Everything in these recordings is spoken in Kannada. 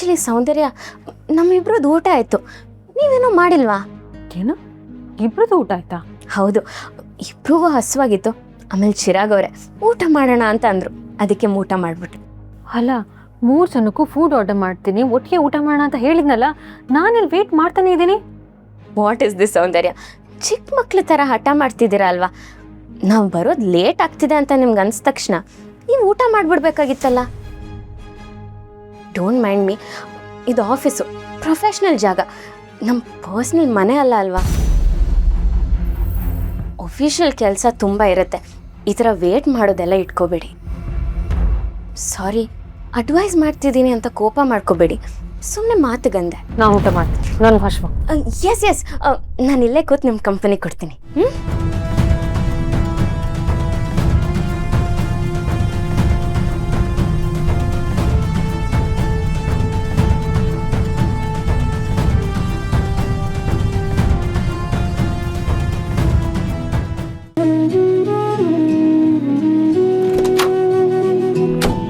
ಆ್ಯಕ್ಚುಲಿ ಸೌಂದರ್ಯ ನಮ್ಮಿಬ್ರದ್ದು ಊಟ ಆಯಿತು, ನೀವೇನೋ ಮಾಡಿಲ್ವಾ? ಏನು, ಇಬ್ರದ್ದು ಊಟ ಆಯ್ತಾ? ಹೌದು, ಇಬ್ರಿಗೂ ಹಸುವಾಗಿತ್ತು. ಆಮೇಲೆ ಚಿರಾಗ್ ಅವರೇ ಊಟ ಮಾಡೋಣ ಅಂತ ಅಂದರು, ಅದಕ್ಕೆ ಊಟ ಮಾಡಿಬಿಟ್ಟು. ಅಲ್ಲ, 3 ಜನಕ್ಕೂ ಫುಡ್ ಆರ್ಡರ್ ಮಾಡ್ತೀನಿ, ಒಟ್ಟಿಗೆ ಊಟ ಮಾಡೋಣ ಅಂತ ಹೇಳಿದ್ನಲ್ಲ, ನಾನಿಲ್ಲಿ ವೇಟ್ ಮಾಡ್ತಾನೆ ಇದ್ದೀನಿ. ವಾಟ್ ಇಸ್ ದಿಸ್ ಸೌಂದರ್ಯ? ಚಿಕ್ಕ ಮಕ್ಳ ಥರ ಹಠ ಮಾಡ್ತಿದ್ದೀರಾ ಅಲ್ವಾ? ನಾವು ಬರೋದು ಲೇಟ್ ಆಗ್ತಿದೆ ಅಂತ ನಿಮ್ಗೆ ಅನ್ಸಿದ ತಕ್ಷಣ ನೀವು ಊಟ ಮಾಡಿಬಿಡ್ಬೇಕಾಗಿತ್ತಲ್ಲ. ಡೋಂಟ್ ಮೈಂಡ್ ಮೀ, ಇದು ಆಫೀಸು, ಪ್ರೊಫೆಷ್ನಲ್ ಜಾಗ, ನಮ್ಮ ಪರ್ಸ್ನಲ್ ಮನೆ ಅಲ್ಲ ಅಲ್ವಾ? ಅಫಿಷಿಯಲ್ ಕೆಲಸ ತುಂಬ ಇರುತ್ತೆ, ಈ ಥರ ವೇಟ್ ಮಾಡೋದೆಲ್ಲ ಇಟ್ಕೋಬೇಡಿ. ಸಾರಿ, ಅಡ್ವೈಸ್ ಮಾಡ್ತಿದ್ದೀನಿ ಅಂತ ಕೋಪ ಮಾಡ್ಕೋಬೇಡಿ, ಸುಮ್ಮನೆ ಮಾತುಗಂದೆ. ನಾನು ಊಟ ಮಾಡ್ತೀನಿ, ನನ್ನ ಭಾಷಣ. ಎಸ್ ನಾನು ಇಲ್ಲೇ ಕೂತು ನಿಮ್ಮ ಕಂಪನಿ ಕೊಡ್ತೀನಿ.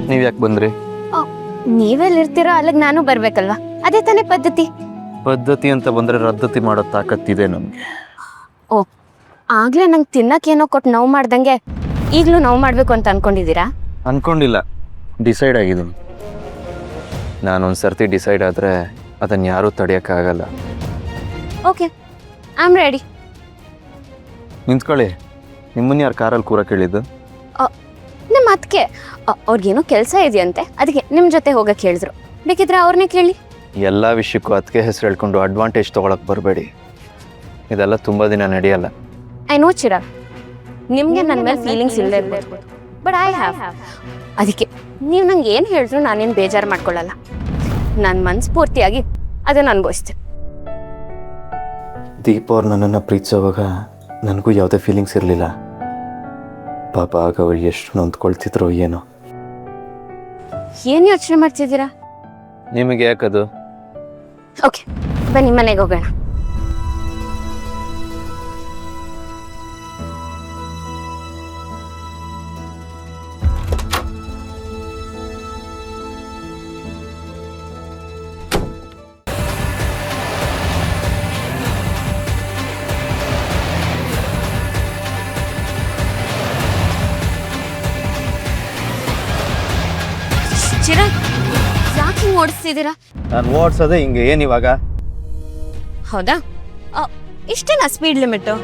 ನೀವು ಯಾಕೆ ಬಂದ್ರಿ? ನೀವೆಲ್ಲಿರ್ತೀರೋ ಅಲ್ಲಿಗೆ ನಾನು ಬರ್ಬೇಕಲ್ವಾ, ಅದೇ ತಾನೇ ಪದ್ಧತಿ. ಪದ್ಧತಿ ಅಂತ ಬಂದ್ರೆ ರದ್ದತಿ ಮಾಡೋ ತಾಕತ್ತಿದೆ ನಮ್ಗೆ. ಓ, ಆಗ್ಲೇ ನಂಗೆ ತಿನ್ನಕ್ಕೇನೋ ಕೊಟ್ಟು ನೋವು ಮಾಡ್ದಂಗೆ ಈಗಲೂ ನೋವು ಮಾಡಬೇಕು ಅಂತ ಅನ್ಕೊಂಡಿದ್ದೀರಾ? ಅನ್ಕೊಂಡಿಲ್ಲ, ಡಿಸೈಡ್ ಆಗಿದ್ದೀನಿ. ನಾನೊಂದು ಸರ್ತಿ ಡಿಸೈಡ್ ಆದರೆ ಅದನ್ನು ಯಾರೂ ತಡೆಯೋಕ್ಕಾಗಲ್ಲ. Okay, I am ready. ನಿಂತ್ಕೊಳ್ಳಿ. ನಿಮ್ಮನ್ನ ಯಾರು ಕಾರಲ್ಲಿ ಕೂರಕ್ಕೆ ಹೇಳಿದ್ದು? ನಮ್ಮ ಅದಕ್ಕೆ ಅವ್ರಿಗೇನೋ ಕೆಲಸ ಇದೆಯಂತೆ, ಅದಕ್ಕೆ ನಿಮ್ಮ ಜೊತೆ ಹೋಗಕ್ಕೆ ಹೇಳಿದ್ರು. ಬೇಕಿದ್ರೆ ಅವ್ರನ್ನೇ ಕೇಳಿ. ಎಲ್ಲ ವಿಷಯಕ್ಕೂ ಅದಕ್ಕೆ ಹೆಸರು ಹೇಳ್ಕೊಂಡು ಅಡ್ವಾಂಟೇಜ್ ತೊಗೊಳಕ್ಕೆ ಬರಬೇಡಿ. ಇದೆಲ್ಲ ತುಂಬ ದಿನ ನಡೆಯಲ್ಲ. ಐ ನೋ ಚಿರಾಗ್, ನಿಮಗೆ ನನ್ನ ಮೇಲೆ ಫೀಲಿಂಗ್ಸ್ ಇಲ್ಲದೆ ಇರ್ಬೋದು, ಬಟ್ ಐ ಹ್ಯಾವ್. ಅದಕ್ಕೆ ನೀವು ನಂಗೆ ಏನು ಹೇಳಿದ್ರು ನಾನೇನು ಬೇಜಾರು ಮಾಡ್ಕೊಳ್ಳಲ್ಲ. ನನ್ನ ಮನಸ್ಫೂರ್ತಿಯಾಗಿ ಅದನ್ನು ಅನುಭವಿಸ್ತೀನಿ. ದೀಪ ಅವ್ರು ನನ್ನನ್ನು ಪ್ರೀತಿಸೋವಾಗ ನನಗೂ ಯಾವುದೇ ಫೀಲಿಂಗ್ಸ್ ಇರಲಿಲ್ಲ. ಪಾಪ ಆಗ ಅವ್ರು ಎಷ್ಟು ನೊಂದ್ಕೊಳ್ತಿದ್ರು ಏನೋ. ಏನು ಯೋಚನೆ ಮಾಡ್ತಿದ್ದೀರಾ? ನಿಮಗೆ ಯಾಕದು? ಓಕೆ, ಬನ್ನಿ ಮನೆಗೆ ಹೋಗೋಣ. ಚಿರಾಗ್, ಯಾಕೆ ಹಿಂಗೆ ಓಡಿಸ್ತಿದ್ದೀರಾ? ನಾನು ಓಡಿಸೋದೆ ಹಿಂಗೆ. ಏನಿವಾಗ? ಹೌದಾ, ಇಷ್ಟೇನಾ ಸ್ಪೀಡ್ ಲಿಮಿಟು?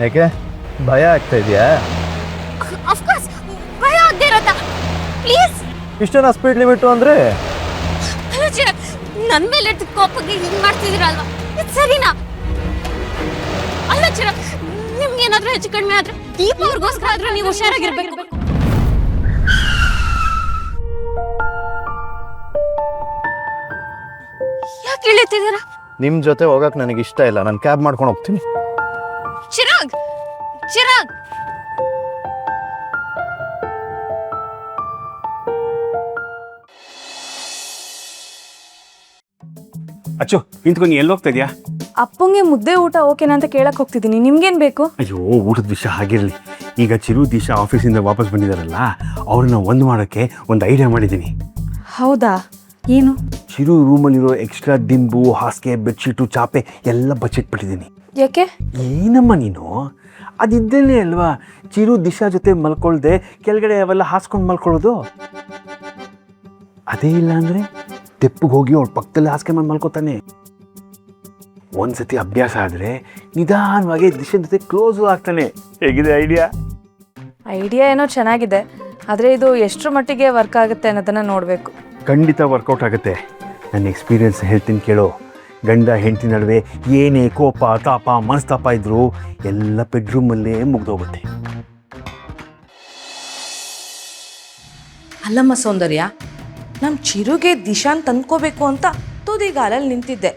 ಯಾಕೆ ಭಯ ಆಗ್ತಾ ಇದೆಯಾ? ಅಫ್ಕೋರ್ಸ್, ಭಯ ಆಗದೆ ಇರತ್ತಾ? ಪ್ಲೀಸ್. ಇಷ್ಟೇನಾ ಸ್ಪೀಡ್ ಲಿಮಿಟು ಅಂದರೆ? ಅಲ್ಲ ಚಿರಾಗ್, ನನ್ನ ಮೇಲೆ ಕೋಪಕ್ಕೆ ಹಿಂಗೆ ಮಾಡ್ತಿದ್ದೀರಲ್ವಾ, ಇದು ಸರಿನಾ? ಅಲ್ಲ ಚಿರಾಗ್, ನಿಮ್ಗೆ ಏನಾದ್ರೂ ಹೆಚ್ಚು ಕಡಿಮೆ ಆದ್ರೆ ದೀಪ ಅವ್ರಿಗೋಸ್ಕರ ಆದ್ರೂ ನೀವು ಹುಷಾರಾಗಿರ್ಬೇಕು. ಯಾಕೆ ಇಳಿತಿದ್ದೀರಾ? ನಿಮ್ಮ ಜೊತೆ ಹೋಗಕ್ಕೆ ನನಗೆ ಇಷ್ಟ ಇಲ್ಲ. ನಾನು ಕ್ಯಾಬ್ ಮಾಡ್ಕೊಂಡು ಹೋಗ್ತೀನಿ. ಚಿರಾಗ್, ಚಿರಾಗ್. ಅಚ್ಚು, ನಿಂತ್ಕೊಂಡು ಎಲ್ಲಿ ಹೋಗ್ತಾ ಇದೆಯಾ? ಅಪ್ಪಂಗೆ ಮುದ್ದೆ ಊಟ ಓಕೆನಾ ಅಂತ ಕೇಳಕ್ಕೆ ಹೋಗ್ತಿದ್ದೀನಿ. ನಿಮ್ಗೇನು ಬೇಕು? ಅಯ್ಯೋ, ಊಟದ ವಿಷಯ ಆಗಿರಲಿ. ಈಗ ಚಿರು ದಿಶಾ ಆಫೀಸಿಂದ ವಾಪಸ್ ಬಂದಿದ್ದಾರಲ್ಲ, ಅವ್ರನ್ನ ಒಂದು ಮಾಡೋಕ್ಕೆ ಒಂದು ಐಡಿಯಾ ಮಾಡಿದ್ದೀನಿ. ಹೌದಾ? ಏನು? ಚಿರು ರೂಮಲ್ಲಿರೋ ಎಕ್ಸ್ಟ್ರಾ ದಿಂಬು, ಹಾಸಿಗೆ, ಬೆಡ್ಶೀಟು, ಚಾಪೆ ಎಲ್ಲ ಬಚ್ಚಿಟ್ಬಿಟ್ಟಿದ್ದೀನಿ. ಯಾಕೆ? ಏನಮ್ಮ ನೀನು, ಅದಿದ್ದೇನೆ ಅಲ್ವಾ ಚಿರು ದಿಶಾ ಜೊತೆ ಮಲ್ಕೊಳ್ದೆ ಕೆಳಗಡೆ ಅವೆಲ್ಲ ಹಾಸ್ಕೊಂಡು ಮಲ್ಕೊಳ್ಳೋದು. ಅದೇ ಇಲ್ಲ ಅಂದರೆ ತೆಪ್ಪಗೆ ಹೋಗಿ ಅವ್ಳ ಪಕ್ಕದಲ್ಲಿ ಹಾಸಿಗೆ ಮೇಲೆ ಮಲ್ಕೋತಾನೆ. ಒಂದ್ಸತಿ ಅಭ್ಯಾಸ ಆದರೆ ನಿಧಾನವಾಗಿ ದಿಶಾ ಜೊತೆ ಕ್ಲೋಸು ಆಗ್ತಾನೆ. ಹೇಗಿದೆ ಐಡಿಯಾ? ಐಡಿಯಾ ಏನೋ ಚೆನ್ನಾಗಿದೆ, ಆದರೆ ಇದು ಎಷ್ಟರ ಮಟ್ಟಿಗೆ ವರ್ಕ್ ಆಗುತ್ತೆ ಅನ್ನೋದನ್ನು ನೋಡಬೇಕು. ಖಂಡಿತ ವರ್ಕೌಟ್ ಆಗುತ್ತೆ. ನನ್ನ ಎಕ್ಸ್ಪೀರಿಯನ್ಸ್ ಹೇಳ್ತೀನಿ ಕೇಳೋ. ಗಂಡ ಹೆಂಡತಿ ನಡುವೆ ಏನೇ ಕೋಪ, ತಾಪ, ಮನಸ್ತಾಪ ಇದ್ದರೂ ಎಲ್ಲ ಬೆಡ್ರೂಮಲ್ಲೇ ಮುಗ್ದೋಗುತ್ತೆ. ಅಲ್ಲಮ್ಮ ಸೌಂದರ್ಯ, ನಮ್ಮ ಚಿರುಗೆ ದಿಶಾನ್ ತಂದ್ಕೋಬೇಕು ಅಂತ ತುದಿಗಾಲಲ್ಲಿ ನಿಂತಿದ್ದೆ.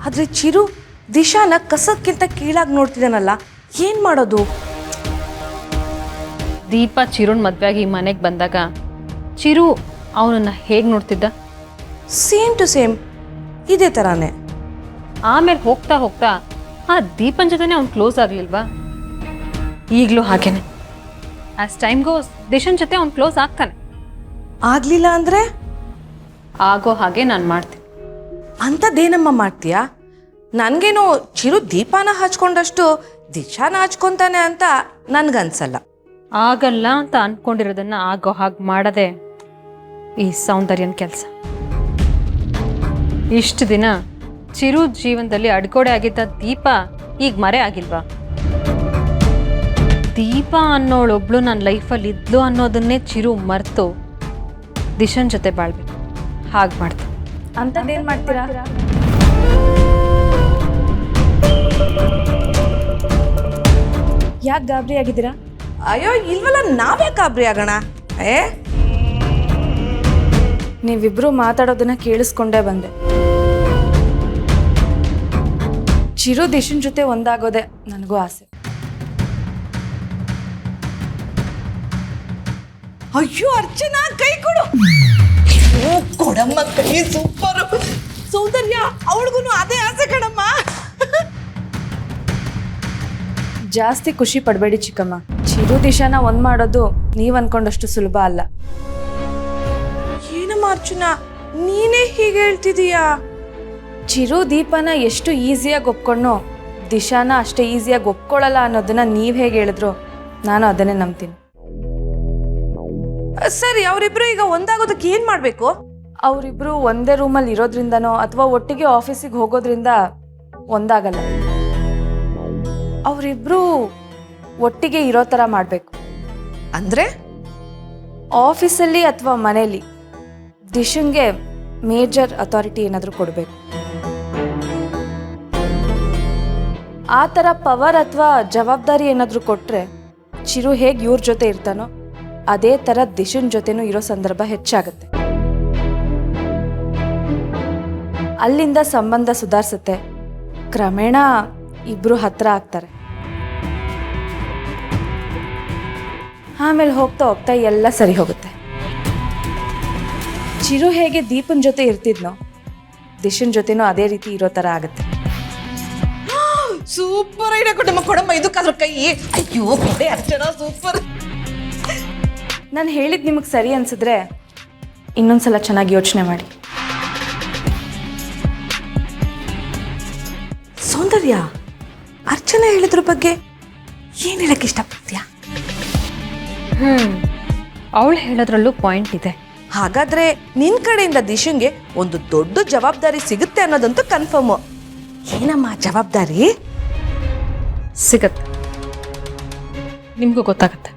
ಆದರೆ ಚಿರು ದಿಶಾನ ಕಸಕ್ಕಿಂತ ಕೀಳಾಗಿ ನೋಡ್ತಿದ್ದಾನಲ್ಲ, ಏನು ಮಾಡೋದು? ದೀಪ ಚಿರುನ್ ಮದುವೆಯಾಗಿ ಮನೆಗೆ ಬಂದಾಗ ಚಿರು ಅವನನ್ನು ಹೇಗೆ ನೋಡ್ತಿದ್ದ? ಸೇಮ್ ಟು ಸೇಮ್ ಇದೇ ಥರಾನೇ. ಆಮೇಲೆ ಹೋಗ್ತಾ ಹೋಗ್ತಾ ಆ ದೀಪನ್ ಜೊತೆನೇ ಅವ್ನು ಕ್ಲೋಸ್ ಆಗಲಿಲ್ವಾ? ಈಗಲೂ ಹಾಗೇನೆ. ಆಸ್ ಟೈಮ್ ಗೋಸ್ ದಿಶನ್ ಜೊತೆ ಅವ್ನು ಕ್ಲೋಸ್ ಆಗ್ತಾನೆ. ಆಗ್ಲಿಲ್ಲ ಅಂದ್ರೆ ಆಗೋ ಹಾಗೆ ನಾನು ಮಾಡ್ತೀನಿ. ಅಂಥದ್ದೇನಮ್ಮ ಮಾಡ್ತೀಯಾ? ನನಗೇನು ಚಿರು ದೀಪಾನ ಹಚ್ಕೊಂಡಷ್ಟು ದಿಶಾನ ಹಚ್ಕೊಂತಾನೆ ಅಂತ ನನ್ಗನ್ಸಲ್ಲ. ಆಗಲ್ಲ ಅಂತ ಅನ್ಕೊಂಡಿರೋದನ್ನ ಆಗೋ ಹಾಗೆ ಮಾಡದೆ ಈ ಸೌಂದರ್ಯನ ಕೆಲಸ. ಇಷ್ಟು ದಿನ ಚಿರು ಜೀವನದಲ್ಲಿ ಅಡ್ಕೋಡೆ ಆಗಿದ್ದ ದೀಪ ಈಗ ಮರೆ ಆಗಿಲ್ವಾ? ದೀಪ ಅನ್ನೋಳೊಬ್ಳು ನನ್ನ ಲೈಫಲ್ಲಿ ಇದ್ಲು ಅನ್ನೋದನ್ನೇ ಚಿರು ಮರೆತು ದಿಶನ್ ಜೊತೆ ಬಾಳ್ಬೇಕು. ಹಾಗೆ ಮಾಡ್ತೀನಿ. ಅಂಥದ್ದೇನು ಮಾಡ್ತೀರಾ? ಯಾಕೆ ಗಾಬರಿ ಆಗಿದ್ದೀರಾ? ಅಯ್ಯೋ ಇಲ್ವಲ್ಲ, ನಾವೇ ಗಾಬರಿ ಆಗೋಣ. ನೀವಿಬ್ರು ಮಾತಾಡೋದನ್ನ ಕೇಳಿಸ್ಕೊಂಡೇ ಬಂದೆ. ಚಿರು ದಿಶನ್ ಜೊತೆ ಒಂದಾಗೋದೆ ನನಗೂ ಆಸೆ. ಅಯ್ಯೋ ಅರ್ಚನಾ, ಕೈ ಕೊಡು. ಓ ಕೊಡಮ್ಮ ಕೈ, ಸೂಪರ್. ಸೌಂದರ್ಯ, ಅವಳಿಗೂ ಅದೇ ಆಸೆ ಕಣಮ್ಮ. ಜಾಸ್ತಿ ಖುಷಿ ಪಡಬೇಡಿ ಚಿಕ್ಕಮ್ಮ. ಚಿರು ದಿಶಾನ ಒಂದ್ ಮಾಡೋದು ನೀವ್ ಅನ್ಕೊಂಡಷ್ಟು ಸುಲಭ ಅಲ್ಲ. ಏನಮ್ಮ ಅರ್ಚನಾ, ನೀನೇ ಹೀಗೆ ಹೇಳ್ತಿದೀಯಾ? ಚಿರು ದೀಪನ ಎಷ್ಟು ಈಸಿಯಾಗಿ ಒಪ್ಕೊಂಡ್ನೋ ದಿಶಾನ ಅಷ್ಟೇ ಈಸಿಯಾಗಿ ಒಪ್ಕೊಳ್ಳಲ್ಲ ಅನ್ನೋದನ್ನ ನೀವ್ ಹೇಗೆ ಹೇಳಿದ್ರು ನಾನು ಅದನ್ನೇ ನಂಬ್ತೀನಿ. ಸರಿ, ಅವರಿಬ್ರು ಈಗ ಒಂದಾಗೋದಕ್ಕೆ ಏನ್ ಮಾಡ್ಬೇಕು? ಅವರಿಬ್ರು ಒಂದೇ ರೂಮಲ್ಲಿ ಇರೋದ್ರಿಂದನೋ ಅಥವಾ ಒಟ್ಟಿಗೆ ಆಫೀಸಿಗೆ ಹೋಗೋದ್ರಿಂದ ಒಂದಾಗಲ್ಲ. ಅವರಿಬ್ರು ಒಟ್ಟಿಗೆ ಇರೋ ಥರ ಮಾಡಬೇಕು. ಅಂದ್ರೆ ಆಫೀಸಲ್ಲಿ ಅಥವಾ ಮನೇಲಿ ದಿಶನ್ಗೆ ಮೇಜರ್ ಅಥಾರಿಟಿ ಏನಾದರೂ ಕೊಡಬೇಕು. ಆ ಥರ ಪವರ್ ಅಥವಾ ಜವಾಬ್ದಾರಿ ಏನಾದರೂ ಕೊಟ್ಟರೆ ಚಿರು ಹೇಗೆ ಇವ್ರ ಜೊತೆ ಇರ್ತಾನೋ ಅದೇ ಥರ ದಿಶನ್ ಜೊತೆನೂ ಇರೋ ಸಂದರ್ಭ ಹೆಚ್ಚಾಗುತ್ತೆ. ಅಲ್ಲಿಂದ ಸಂಬಂಧ ಸುಧಾರಿಸುತ್ತೆ. ಕ್ರಮೇಣ ಇಬ್ರು ಹತ್ರ ಆಗ್ತಾರೆ. ಆಮೇಲೆ ಹೋಗ್ತಾ ಹೋಗ್ತಾ ಎಲ್ಲ ಸರಿ ಹೋಗುತ್ತೆ. ಚಿರು ಹೇಗೆ ದೀಪನ್ ಜೊತೆ ಇರ್ತಿದ್ನೋ ದಿಶನ್ ಜೊತೆನೂ ಅದೇ ರೀತಿ ಇರೋ ಥರ ಆಗುತ್ತೆ. ಸೂಪರ್ ಐಡಿಯಾ ಕೊಡಮ್ಮ, ಕೊಡಮ್ಮ ಇದಕ್ಕಾದ್ರೂ ಕೈ. ಅಯ್ಯೋ ಕೊಡೆ ಅರ್ಚನಾ, ಸೂಪರ್. ನಾನು ಹೇಳಿದ್ ನಿಮಗೆ ಸರಿ ಅನ್ಸಿದ್ರೆ ಇನ್ನೊಂದ್ಸಲ ಚೆನ್ನಾಗಿ ಯೋಚನೆ ಮಾಡಿ. ಸೌಂದರ್ಯ, ಅರ್ಚನಾ ಹೇಳಿದ್ರ ಬಗ್ಗೆ ಏನ್ ಹೇಳಕ್ ಇಷ್ಟಪಡ್ತೀಯಾ? ಅವಳು ಹೇಳೋದ್ರಲ್ಲೂ ಪಾಯಿಂಟ್ ಇದೆ. ಹಾಗಾದ್ರೆ ನಿನ್ ಕಡೆಯಿಂದ ದಿಶನ್ಗೆ ಒಂದು ದೊಡ್ಡ ಜವಾಬ್ದಾರಿ ಸಿಗುತ್ತೆ ಅನ್ನೋದಂತೂ ಕನ್ಫರ್ಮ್. ಏನಮ್ಮ ಜವಾಬ್ದಾರಿ? ಸಿಗತ್ತೆ, ನಿಮಗೂ ಗೊತ್ತಾಗತ್ತೆ.